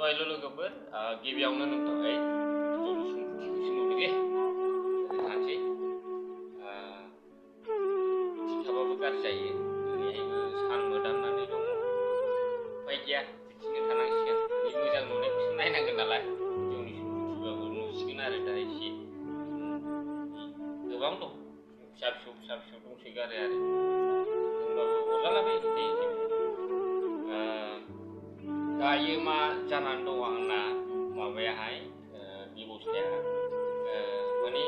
Hello लोगोफोर गिबियावनो नोंथांखौ नुदों दे थांसै थिखाबाबो गाज्रि जायो ओरैहायबो सान मोदाननानै दङ उफाय गैया बिदिनो थानांसिगोन बे मोजां नुनायखौसो नायनांगोन नालाय जोंनि सुबुंफोराबो नुसिगोन आरो दा एसे गोबां दं फिसा फिसौ दंसोगारो आरो होनबाबो अरजालाबाय दे दायो मा जानानै दं आंना माबायाहाय बेबस्थाया माने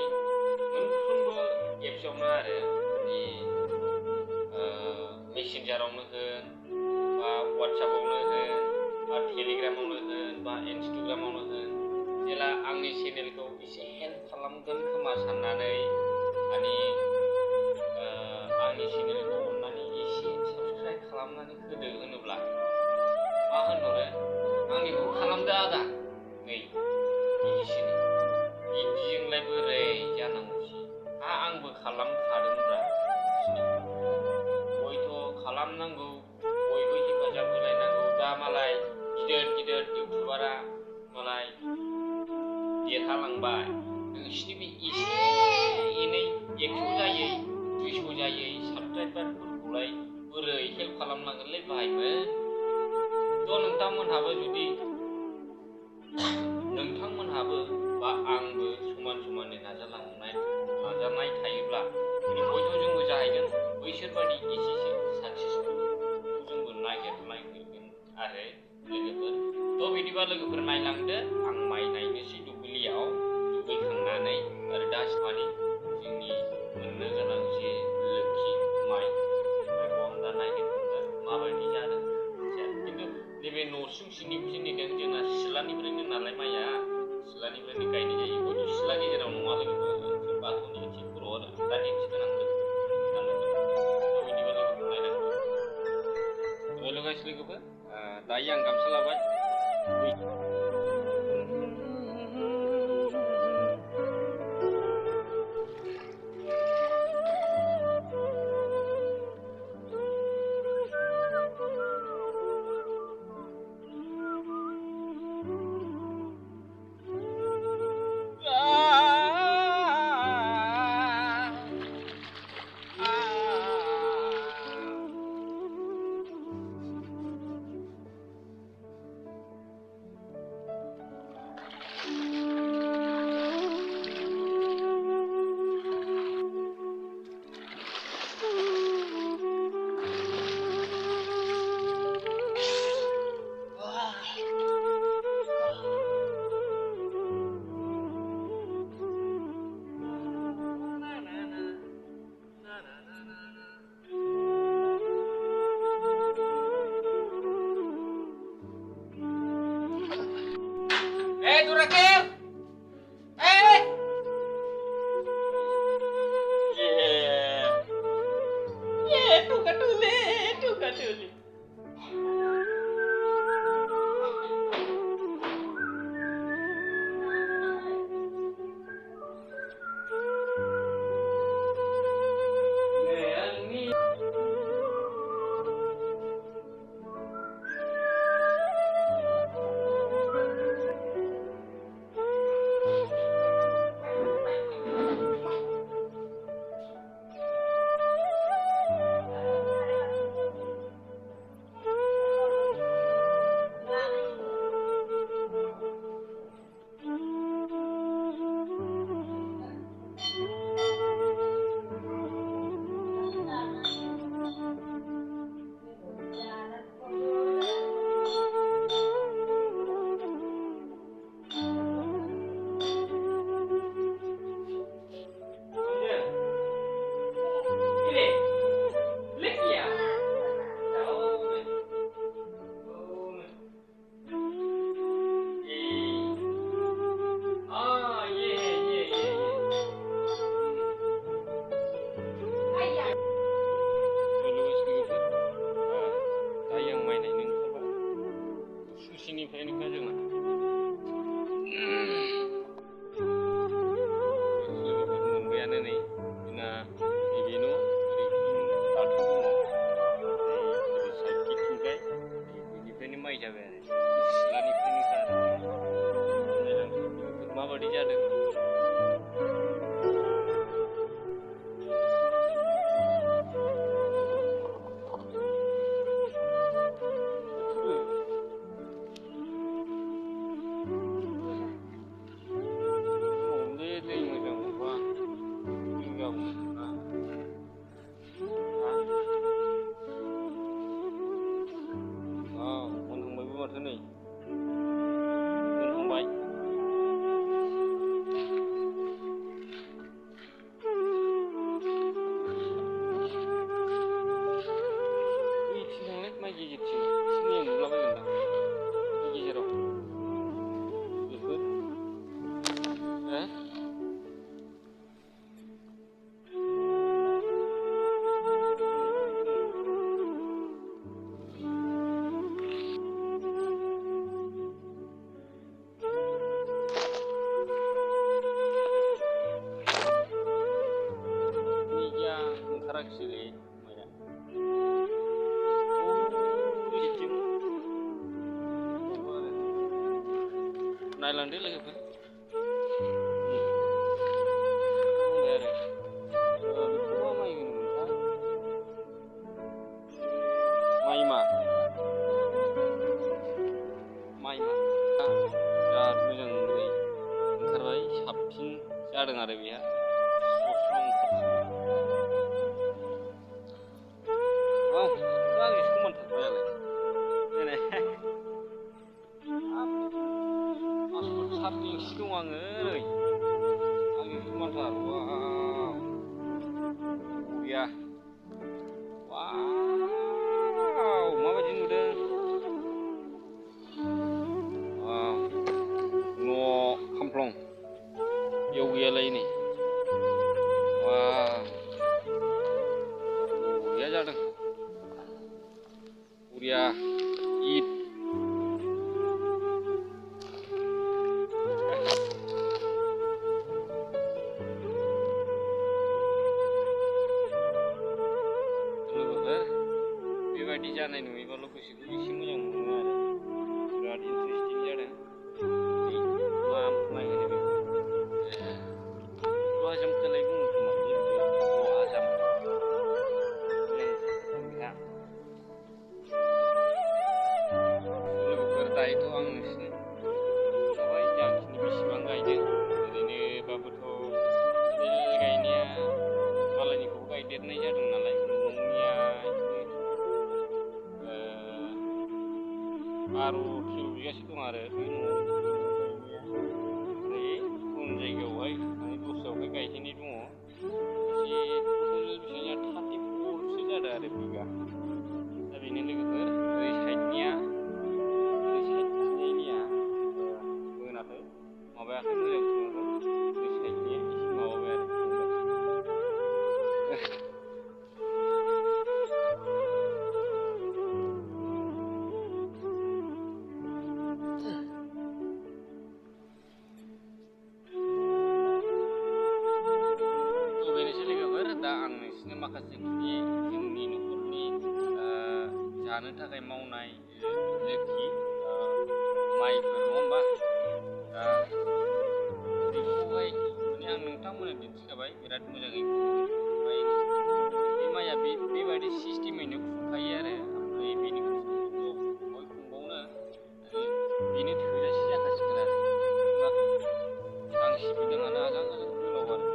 मोनफ्रोमबो एप्सआवनो आरो माने मेसेन्जारावनो होन बा वाट्सएपआवनो होन बा टेलिग्रामावनो होन बा इन्स्टाग्रामावनो होन जेला आंनि चेनेलखौ एसे हेल्प खालामगोन खोमा साननानै माने आंनि चेनेलखौ अननानै एसे साबस्क्राइब खालामनानै होदो होनोब्ला मा होनहरो आंनिखौ खालामदो आदा नै बिदिसोनो बिदिजोंलाय बोरै जानांगौसै आंबो खालामखादोंब्रा बयथ' खालामनांगौ बयबो हेफाजाब होलायनांगौ दा मालाय गिदिर इउटुबारा मालाय देरहालांबाय नोंसिनि बे एसे एनै 100 जायै 200 जायै साबस्क्राइबारफोरखौलाय बोरै हेल्प खालामनांगोनलै भाइमोन थ' नोंथांमोनहाबो जुदि नोंथांमोनहाबो बा आंबो समानै नाजानाय थायोब्ला बयथ' जोंबो जाहैगोन बैसोरबादि एसेसो साक्सेसफुल जोंबो नागिरगोन आरो लोगोफोर थ' बिदिबा लोगोफोर नायलांदो आं माइ नायनोसै दुब्लियाव दुगैखांनानै आरो दासिमानि जोंनि मोननो गोनां जे लोखि माइखौ आं दा नायनो थांगोन माबायदि जादों खिन्थु नैबे न'सुं सिंनिखौसो नेदों जोंना सिथ्लानिफ्रायनो नालाय माइया सिथ्लानिफ्रायनो गायनाय जायो हयथ' सिथ्ला गेजेराव नङा लोगोफोर बाथौनि एसे खर'आव आरो दा दिन्थिगोन आं बिदिबा लोगोफोर नायलांदो हेल' गाइस लोगोफोर दायो आं गामसा लाबाय Durakem! Yeah, tuka tuli. माइ जाबाय आरो सिथ्लानिफ्रायनो माबायदि जादों दै मोजां मोनबा गाबोन ना मोनहांबायबो माथो नै मोनहांबाय बैथिं थांलाय माइ गेजेरथिं सिनिया नुलाबायगोनदां माइ गेजेराव बेफोर ओंखाराखिसैलै माइया नायलांदो लोगोफोर नांबाय आरो बेखौ मा माइ होनोमोनथाय माइमा बिराद मोजां दै ओंखारबाय साबसिन जादों आरो बेहा आंनि समान थाबायालाय पासफुट 7 इंसि दं आङो नै आंनि समानथार गैया माबायदि नुदों न' खामफ्लं बेयाव गैयालाय नै बरिया जादों बरिया ईद बेबायदि जानाय नुयोबाल' गोसोखौ एसे मोजां मोनो आरो बिराद इन्टारेस्टिं जादों मा माइ होनो बेखौ लहाजामखौलाय बुङो खोमा लहाजाम लोगोफोर दायोथ' आं नोंसिनो खिन्थाबाय जाखिनि बेसेबां गायदों ओरैनोबाबोथ' गायनाया मालायनिखौबो गायदेरनाय जादों नालाय न'निया 12-13 बिगासो दं आरो बे न'आव गायनाया ओमफ्राय गुबुन जायगायावहाय माने दस्रायावहाय गायहैनाय दङ एसे टटेल बेसेबां 34सो जादों आरो बिगा दा बेनो लोगोफोर ओरै साइडनिया मोनाखै माबायाखै मोजां खुङाखै ओरै साइडनिया एसे माबाबाय आरो दा आं नोंसिनो माखासे जोंनि न'खरनि जानो थाखाय मावनाय लोखि माइफोर नङा होमबा दा बेखौहाय माने आं नोंथांमोननो दिन्थिखाबाय बिराद मोजाङै ओमफ्राय बे माइया बेबायदि सिस्टेमैनो खुंखायो आरो ओमफ्राय बेनिख्रुइथ' बय खुंबावनो बेनो थोजासे जाखासिगोन आरो गांसे बिदाङानो आजां गाजां गोलाव आरो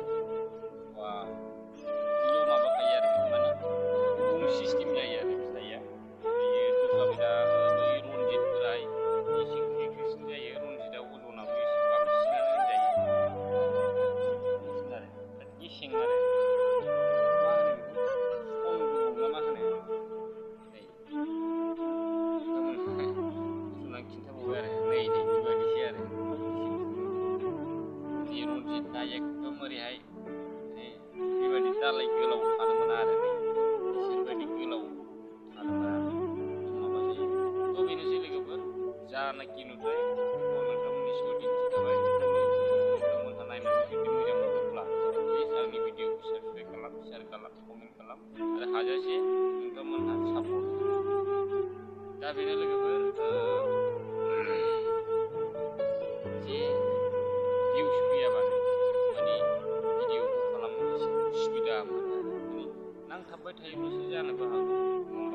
माबाखायो आरो माने गुबुन सिस्टेम जायो आरो फिथाइया बेयो दस्रा बै रनजितफोरा एसे गिदिरसिन जायो रनजितआ अजनाबो एसे बांसिनानो होनजायो बिदिनो आरो बिराद गेसें आरो मा होनो बेखौ संगु ना मा होनो सुनानै खिन्थाबावबाय आरो नै बेबायदिसो आरो बे रनजितआ एकदम ओरैहाय बेबायदि दालाय गोलाव थानो मोना आरो बिसोरबायदि गोलाव थानो मोना माबा जायो थ' बेनोसै लोगोफोर जानाखि नुथाय नोंथांमोननि सिगाङाव दिन्थिखाबाय नोंथांमोनहा नायनानै जुदि मोजां मोनोब्ला प्लिज आंनि भिडिअखौ साबस्क्राइब खालाम शेयार खालाम कमेन्ट खालाम आरो हाजासे नोंथांमोनहा सापर्ट दा बेनो लोगोफोर जे भिउस जानोबो हागौ नङा